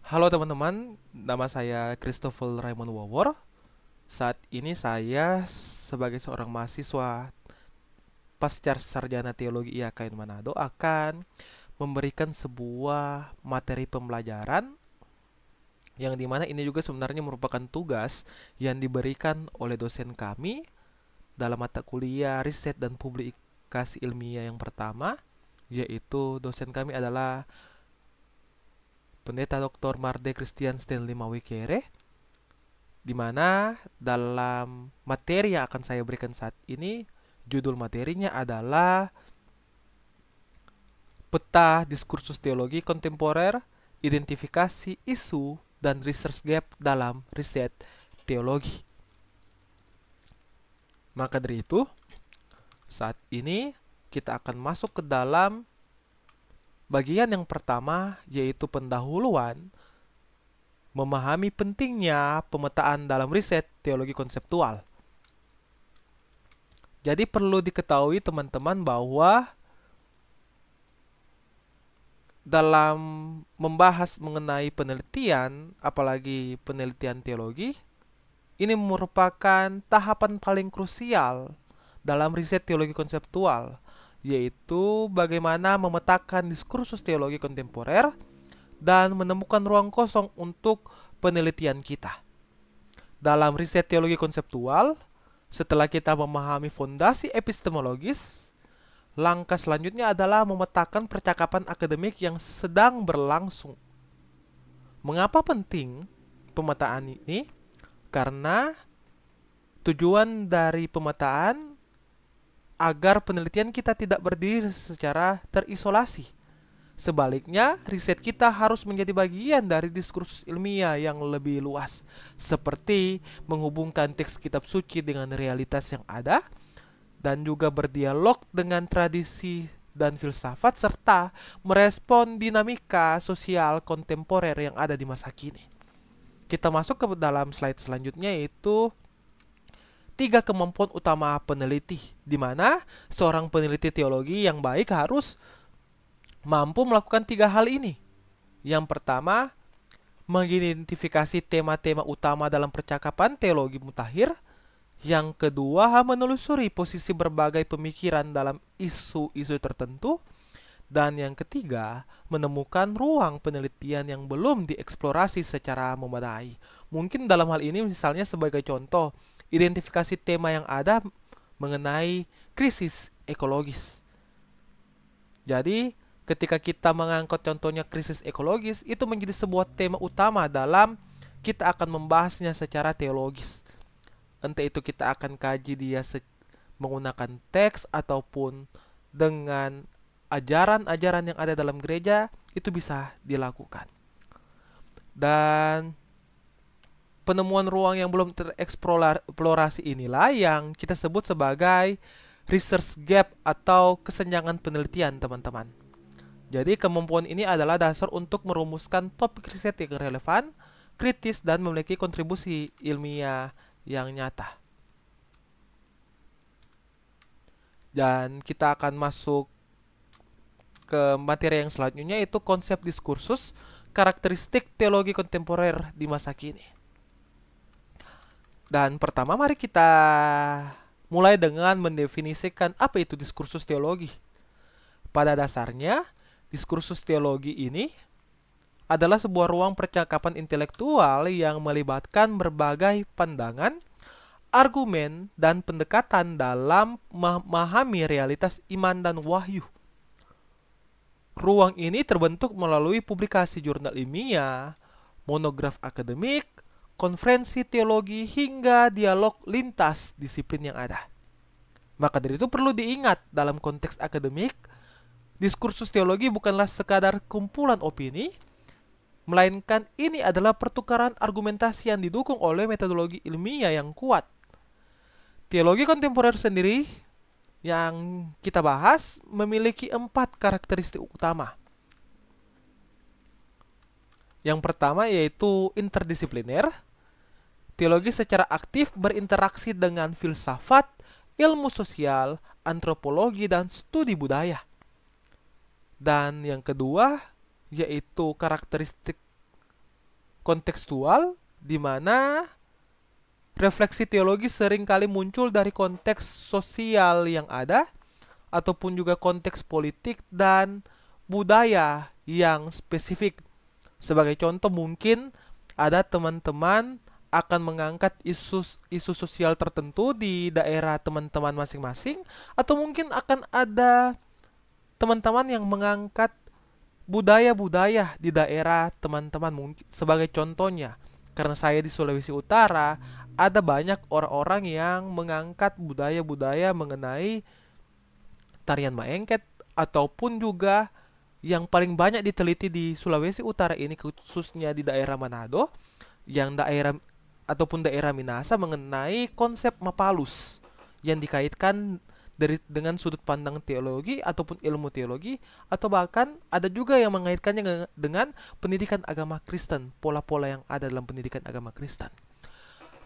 Halo teman-teman, nama saya Christopher Raymond Wawor. Saat ini saya sebagai seorang mahasiswa pasca sarjana teologi IAKN Manado akan memberikan sebuah materi pembelajaran yang dimana ini juga sebenarnya merupakan tugas yang diberikan oleh dosen kami dalam mata kuliah riset dan publikasi ilmiah yang pertama, yaitu dosen kami adalah Pendeta Dr. Marde Christian Stanley Mawikere, di mana dalam materi yang akan saya berikan saat ini, judul materinya adalah Peta Diskursus Teologi Kontemporer, Identifikasi Isu dan Research Gap dalam Riset Teologi. Maka dari itu, saat ini kita akan masuk ke dalam bagian yang pertama, yaitu pendahuluan memahami pentingnya pemetaan dalam riset teologi konseptual. Jadi perlu diketahui teman-teman bahwa dalam membahas mengenai penelitian, apalagi penelitian teologi, ini merupakan tahapan paling krusial dalam riset teologi konseptual, yaitu bagaimana memetakan diskursus teologi kontemporer dan menemukan ruang kosong untuk penelitian kita. Dalam riset teologi konseptual, setelah kita memahami fondasi epistemologis, langkah selanjutnya adalah memetakan percakapan akademik yang sedang berlangsung. Mengapa penting pemetaan ini? Karena tujuan dari pemetaan agar penelitian kita tidak berdiri secara terisolasi. Sebaliknya, riset kita harus menjadi bagian dari diskursus ilmiah yang lebih luas, seperti menghubungkan teks kitab suci dengan realitas yang ada, dan juga berdialog dengan tradisi dan filsafat, serta merespon dinamika sosial kontemporer yang ada di masa kini. Kita masuk ke dalam slide selanjutnya, yaitu tiga kemampuan utama peneliti, di mana seorang peneliti teologi yang baik harus mampu melakukan tiga hal ini. Yang pertama, mengidentifikasi tema-tema utama dalam percakapan teologi mutakhir. Yang kedua, menelusuri posisi berbagai pemikiran dalam isu-isu tertentu. Dan yang ketiga, menemukan ruang penelitian yang belum dieksplorasi secara memadai. Mungkin dalam hal ini misalnya sebagai contoh, identifikasi tema yang ada mengenai krisis ekologis. Jadi, ketika kita mengangkat contohnya krisis ekologis, itu menjadi sebuah tema utama dalam kita akan membahasnya secara teologis. Entah itu kita akan kaji dia menggunakan teks ataupun dengan ajaran-ajaran yang ada dalam gereja, itu bisa dilakukan. Dan penemuan ruang yang belum tereksplorasi inilah yang kita sebut sebagai research gap atau kesenjangan penelitian, teman-teman. Jadi kemampuan ini adalah dasar untuk merumuskan topik riset yang relevan, kritis, dan memiliki kontribusi ilmiah yang nyata. Dan kita akan masuk ke materi yang selanjutnya, yaitu konsep diskursus, karakteristik teologi kontemporer di masa kini. Dan pertama mari kita mulai dengan mendefinisikan apa itu diskursus teologi. Pada dasarnya, diskursus teologi ini adalah sebuah ruang percakapan intelektual yang melibatkan berbagai pandangan, argumen, dan pendekatan dalam memahami realitas iman dan wahyu. Ruang ini terbentuk melalui publikasi jurnal ilmiah, monograf akademik, konferensi teologi, hingga dialog lintas disiplin yang ada. Maka dari itu perlu diingat, dalam konteks akademik, diskursus teologi bukanlah sekadar kumpulan opini, melainkan ini adalah pertukaran argumentasi yang didukung oleh metodologi ilmiah yang kuat. Teologi kontemporer sendiri yang kita bahas memiliki 4 karakteristik utama. Yang pertama yaitu interdisipliner. Teologi secara aktif berinteraksi dengan filsafat, ilmu sosial, antropologi, dan studi budaya. Dan yang kedua yaitu karakteristik kontekstual, di mana refleksi teologi seringkali muncul dari konteks sosial yang ada, ataupun juga konteks politik dan budaya yang spesifik. Sebagai contoh, mungkin ada teman-teman akan mengangkat isu sosial tertentu di daerah teman-teman masing-masing, atau mungkin akan ada teman-teman yang mengangkat budaya-budaya di daerah teman-teman. Mungkin sebagai contohnya, karena saya di Sulawesi Utara, ada banyak orang-orang yang mengangkat budaya-budaya mengenai tarian maengket, ataupun juga yang paling banyak diteliti di Sulawesi Utara ini, khususnya di daerah Manado, yang daerah ataupun daerah Minasa, mengenai konsep Mapalus yang dikaitkan dengan sudut pandang teologi ataupun ilmu teologi, atau bahkan ada juga yang mengaitkannya dengan pendidikan agama Kristen, pola-pola yang ada dalam pendidikan agama Kristen.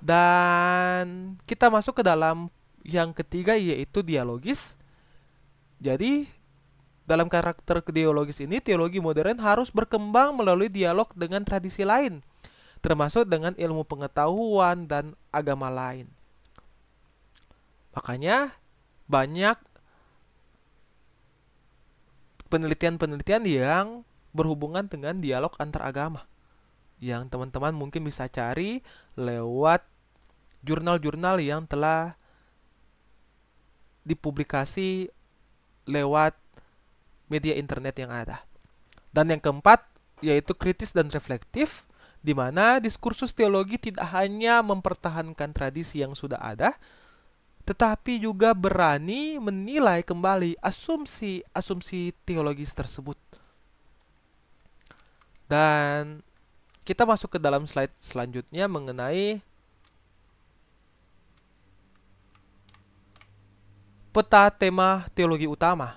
Dan kita masuk ke dalam yang ketiga, yaitu dialogis. Jadi dalam karakter dialogis ini, teologi modern harus berkembang melalui dialog dengan tradisi lain, termasuk dengan ilmu pengetahuan dan agama lain. Makanya banyak penelitian-penelitian yang berhubungan dengan dialog antar agama, yang teman-teman mungkin bisa cari lewat jurnal-jurnal yang telah dipublikasi lewat media internet yang ada. Dan yang keempat, yaitu kritis dan reflektif, di mana diskursus teologi tidak hanya mempertahankan tradisi yang sudah ada, tetapi juga berani menilai kembali asumsi-asumsi teologis tersebut. Dan kita masuk ke dalam slide selanjutnya mengenai peta tema teologi utama,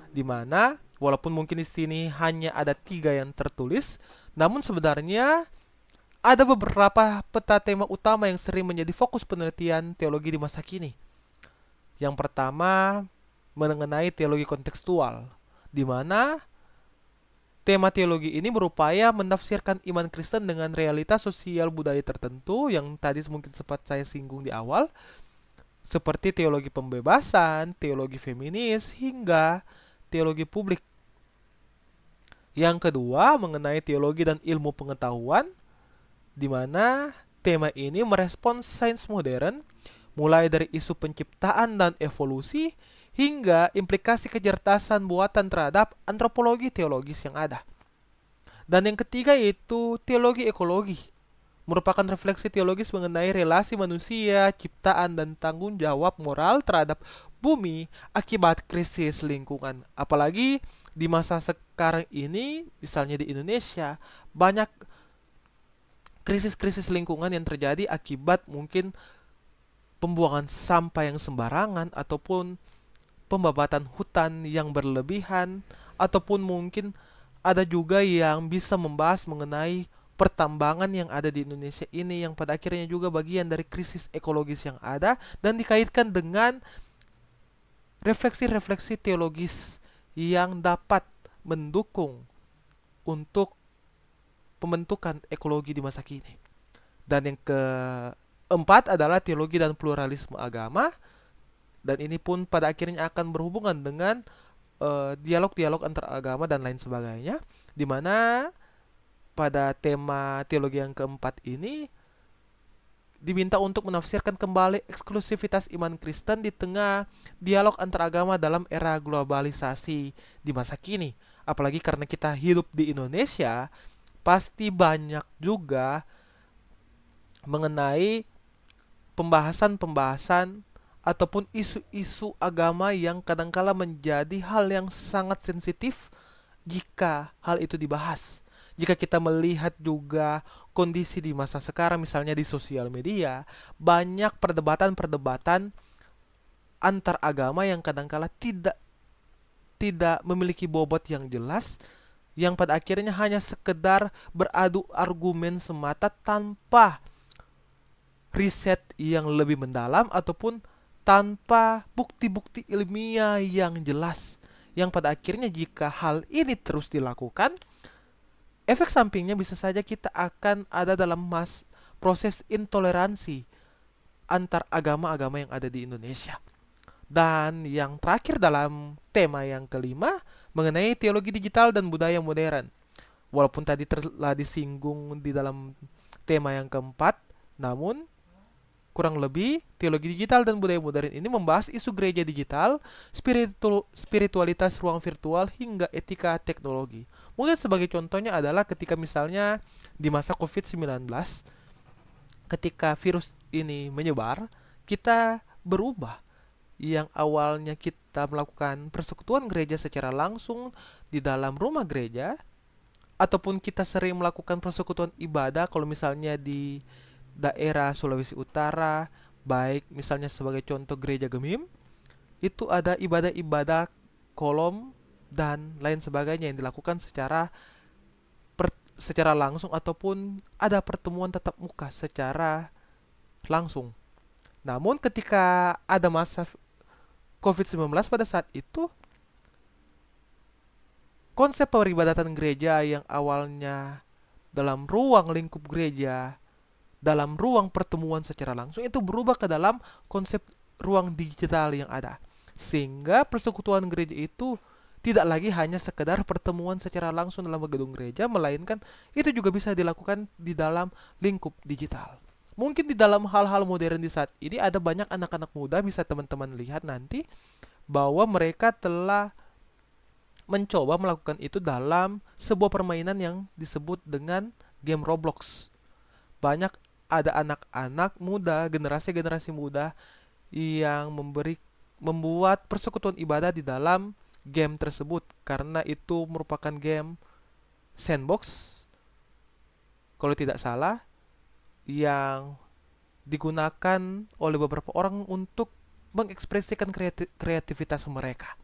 di mana walaupun mungkin di sini hanya ada 3 yang tertulis, namun sebenarnya ada beberapa peta tema utama yang sering menjadi fokus penelitian teologi di masa kini. Yang pertama, mengenai teologi kontekstual, di mana tema teologi ini berupaya menafsirkan iman Kristen dengan realitas sosial budaya tertentu yang tadi mungkin sempat saya singgung di awal, seperti teologi pembebasan, teologi feminis, hingga teologi publik. Yang kedua, mengenai teologi dan ilmu pengetahuan, di mana tema ini merespons sains modern, mulai dari isu penciptaan dan evolusi, hingga implikasi kecerdasan buatan terhadap antropologi teologis yang ada. Dan yang ketiga yaitu teologi ekologi, merupakan refleksi teologis mengenai relasi manusia, ciptaan, dan tanggung jawab moral terhadap bumi akibat krisis lingkungan. Apalagi di masa sekarang ini, misalnya di Indonesia, banyak krisis-krisis lingkungan yang terjadi akibat mungkin pembuangan sampah yang sembarangan, ataupun pembabatan hutan yang berlebihan, ataupun mungkin ada juga yang bisa membahas mengenai pertambangan yang ada di Indonesia ini, yang pada akhirnya juga bagian dari krisis ekologis yang ada, dan dikaitkan dengan refleksi-refleksi teologis yang dapat mendukung untuk pembentukan ekologi di masa kini. Dan yang keempat adalah teologi dan pluralisme agama, dan ini pun pada akhirnya akan berhubungan dengan dialog-dialog antar agama dan lain sebagainya, di mana pada tema teologi yang keempat ini diminta untuk menafsirkan kembali eksklusivitas iman Kristen di tengah dialog antar agama dalam era globalisasi di masa kini. Apalagi karena kita hidup di Indonesia, pasti banyak juga mengenai pembahasan-pembahasan ataupun isu-isu agama yang kadangkala menjadi hal yang sangat sensitif jika hal itu dibahas. Jika kita melihat juga kondisi di masa sekarang, misalnya di sosial media, banyak perdebatan-perdebatan antar agama yang kadangkala tidak memiliki bobot yang jelas, yang pada akhirnya hanya sekedar beradu argumen semata tanpa riset yang lebih mendalam ataupun tanpa bukti-bukti ilmiah yang jelas, yang pada akhirnya jika hal ini terus dilakukan, efek sampingnya bisa saja kita akan ada dalam proses intoleransi antar agama-agama yang ada di Indonesia. Dan yang terakhir dalam tema yang kelima mengenai teologi digital dan budaya modern. Walaupun tadi telah disinggung di dalam tema yang keempat, namun kurang lebih teologi digital dan budaya modern ini membahas isu gereja digital, spiritualitas ruang virtual hingga etika teknologi. Mungkin sebagai contohnya adalah ketika misalnya di masa COVID-19, ketika virus ini menyebar, kita berubah. Yang awalnya kita melakukan persekutuan gereja secara langsung di dalam rumah gereja, ataupun kita sering melakukan persekutuan ibadah kalau misalnya di daerah Sulawesi Utara, baik misalnya sebagai contoh gereja Gemim, itu ada ibadah-ibadah kolom dan lain sebagainya yang dilakukan secara langsung ataupun ada pertemuan tatap muka secara langsung. Namun ketika ada masa COVID-19 pada saat itu, konsep peribadatan gereja yang awalnya dalam ruang lingkup gereja, dalam ruang pertemuan secara langsung, itu berubah ke dalam konsep ruang digital yang ada. Sehingga persekutuan gereja itu tidak lagi hanya sekedar pertemuan secara langsung dalam gedung gereja, melainkan itu juga bisa dilakukan di dalam lingkup digital. Mungkin di dalam hal-hal modern di saat ini ada banyak anak-anak muda, bisa teman-teman lihat nanti, bahwa mereka telah mencoba melakukan itu dalam sebuah permainan yang disebut dengan game Roblox. Banyak ada anak-anak muda, generasi-generasi muda yang membuat persekutuan ibadah di dalam game tersebut karena itu merupakan game sandbox kalau tidak salah, yang digunakan oleh beberapa orang untuk mengekspresikan kreativitas mereka.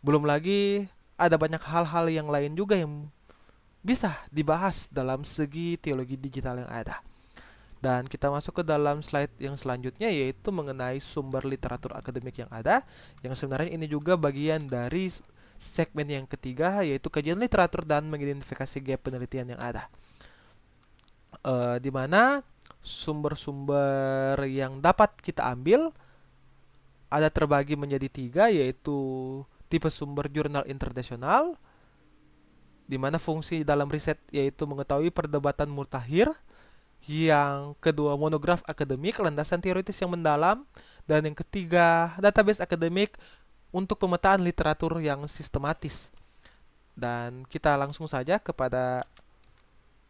Belum lagi ada banyak hal-hal yang lain juga yang bisa dibahas dalam segi teologi digital yang ada. Dan kita masuk ke dalam slide yang selanjutnya, yaitu mengenai sumber literatur akademik yang ada, yang sebenarnya ini juga bagian dari segmen yang ketiga, yaitu kajian literatur dan mengidentifikasi gap penelitian yang ada. Di mana sumber-sumber yang dapat kita ambil ada terbagi menjadi tiga, yaitu tipe sumber jurnal internasional, di mana fungsi dalam riset yaitu mengetahui perdebatan mutakhir. Yang kedua, monograf akademik, landasan teoritis yang mendalam. Dan yang ketiga, database akademik untuk pemetaan literatur yang sistematis. Dan kita langsung saja kepada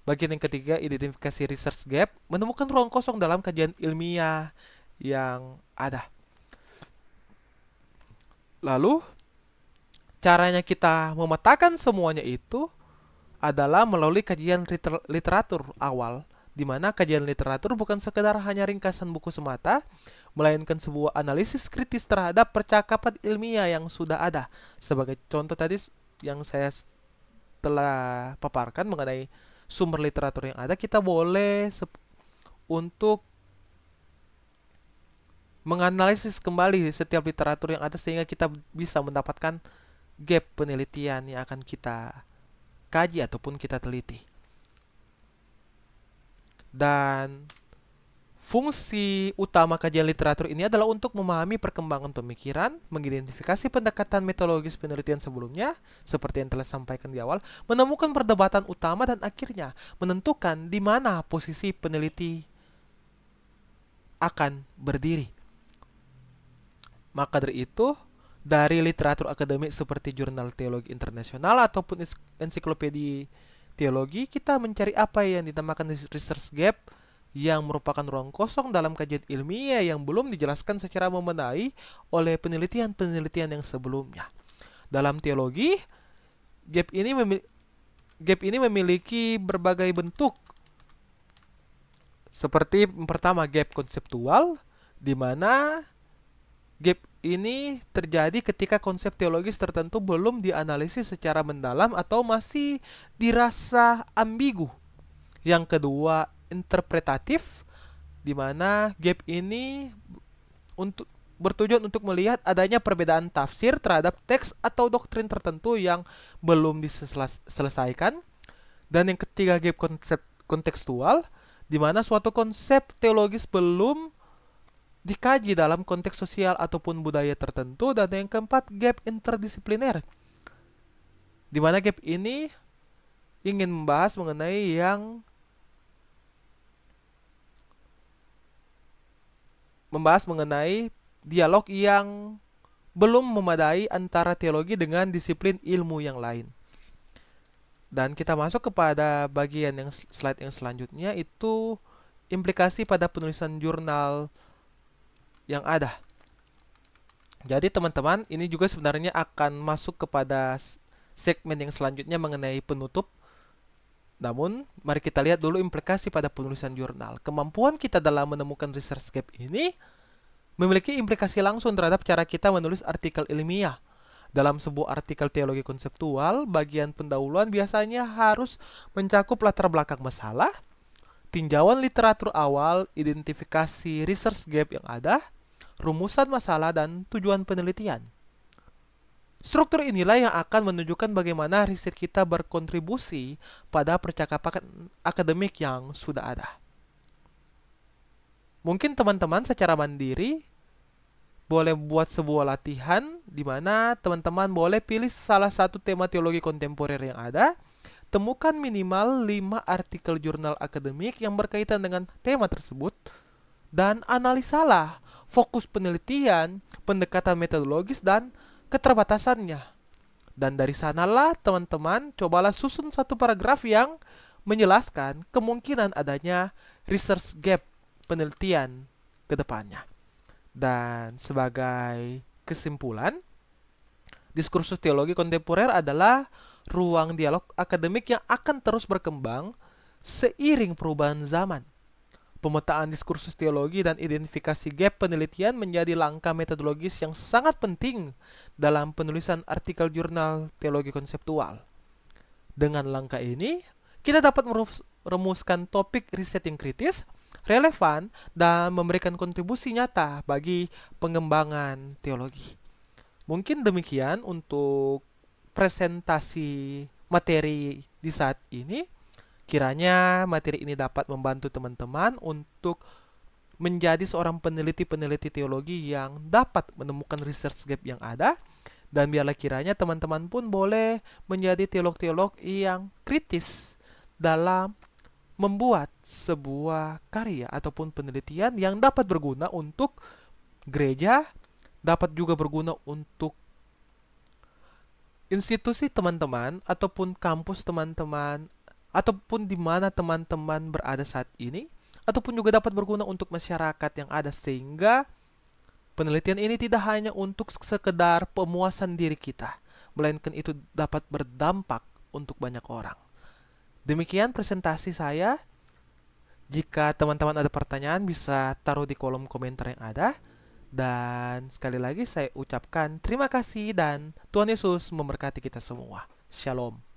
bagian yang ketiga, identifikasi research gap, menemukan ruang kosong dalam kajian ilmiah yang ada. Lalu, caranya kita memetakan semuanya itu adalah melalui kajian literatur awal, di mana kajian literatur bukan sekedar hanya ringkasan buku semata, melainkan sebuah analisis kritis terhadap percakapan ilmiah yang sudah ada. Sebagai contoh tadi yang saya telah paparkan mengenai sumber literatur yang ada, kita boleh untuk menganalisis kembali setiap literatur yang ada sehingga kita bisa mendapatkan gap penelitian yang akan kita kaji ataupun kita teliti. Dan fungsi utama kajian literatur ini adalah untuk memahami perkembangan pemikiran, mengidentifikasi pendekatan metodologis penelitian sebelumnya, seperti yang telah sampaikan di awal, menemukan perdebatan utama, dan akhirnya menentukan di mana posisi peneliti akan berdiri. Maka dari itu, dari literatur akademik seperti jurnal teologi internasional ataupun ensiklopedia teologi, kita mencari apa yang dinamakan research gap, yang merupakan ruang kosong dalam kajian ilmiah yang belum dijelaskan secara memadai oleh penelitian-penelitian yang sebelumnya. Dalam teologi, gap ini memiliki berbagai bentuk. Seperti yang pertama, gap konseptual, di mana gap ini terjadi ketika konsep teologis tertentu belum dianalisis secara mendalam atau masih dirasa ambigu. Yang kedua, interpretatif, di mana gap ini bertujuan untuk melihat adanya perbedaan tafsir terhadap teks atau doktrin tertentu yang belum diselesaikan. Dan yang ketiga, gap konsep kontekstual, di mana suatu konsep teologis belum dikaji dalam konteks sosial ataupun budaya tertentu. Dan yang keempat, gap interdisipliner, di mana gap ini ingin membahas mengenai dialog yang belum memadai antara teologi dengan disiplin ilmu yang lain. Dan kita masuk kepada bagian yang slide yang selanjutnya, itu implikasi pada penulisan jurnal yang ada. Jadi teman-teman, ini juga sebenarnya akan masuk kepada segmen yang selanjutnya mengenai penutup. Namun, mari kita lihat dulu implikasi pada penulisan jurnal. Kemampuan kita dalam menemukan research gap ini memiliki implikasi langsung terhadap cara kita menulis artikel ilmiah. Dalam sebuah artikel teologi konseptual, bagian pendahuluan biasanya harus mencakup latar belakang masalah, tinjauan literatur awal, identifikasi research gap yang ada, rumusan masalah, dan tujuan penelitian. Struktur inilah yang akan menunjukkan bagaimana riset kita berkontribusi pada percakapan akademik yang sudah ada. Mungkin teman-teman secara mandiri boleh buat sebuah latihan di mana teman-teman boleh pilih salah satu tema teologi kontemporer yang ada, temukan minimal 5 artikel jurnal akademik yang berkaitan dengan tema tersebut, dan analisalah fokus penelitian, pendekatan metodologis, dan keterbatasannya. Dan dari sanalah teman-teman cobalah susun satu paragraf yang menjelaskan kemungkinan adanya research gap penelitian ke depannya. Dan sebagai kesimpulan, diskursus teologi kontemporer adalah ruang dialog akademik yang akan terus berkembang seiring perubahan zaman. Pemetaan diskursus teologi dan identifikasi gap penelitian menjadi langkah metodologis yang sangat penting dalam penulisan artikel jurnal teologi konseptual. Dengan langkah ini, kita dapat merumuskan topik riset yang kritis, relevan, dan memberikan kontribusi nyata bagi pengembangan teologi. Mungkin demikian untuk presentasi materi di saat ini. Kiranya materi ini dapat membantu teman-teman untuk menjadi seorang peneliti-peneliti teologi yang dapat menemukan research gap yang ada. Dan biarlah kiranya teman-teman pun boleh menjadi teolog-teolog yang kritis dalam membuat sebuah karya ataupun penelitian yang dapat berguna untuk gereja, dapat juga berguna untuk institusi teman-teman ataupun kampus teman-teman, ataupun di mana teman-teman berada saat ini, ataupun juga dapat berguna untuk masyarakat yang ada, sehingga penelitian ini tidak hanya untuk sekedar pemuasan diri kita, melainkan itu dapat berdampak untuk banyak orang. Demikian presentasi saya. Jika teman-teman ada pertanyaan, bisa taruh di kolom komentar yang ada. Dan sekali lagi saya ucapkan terima kasih dan Tuhan Yesus memberkati kita semua. Shalom.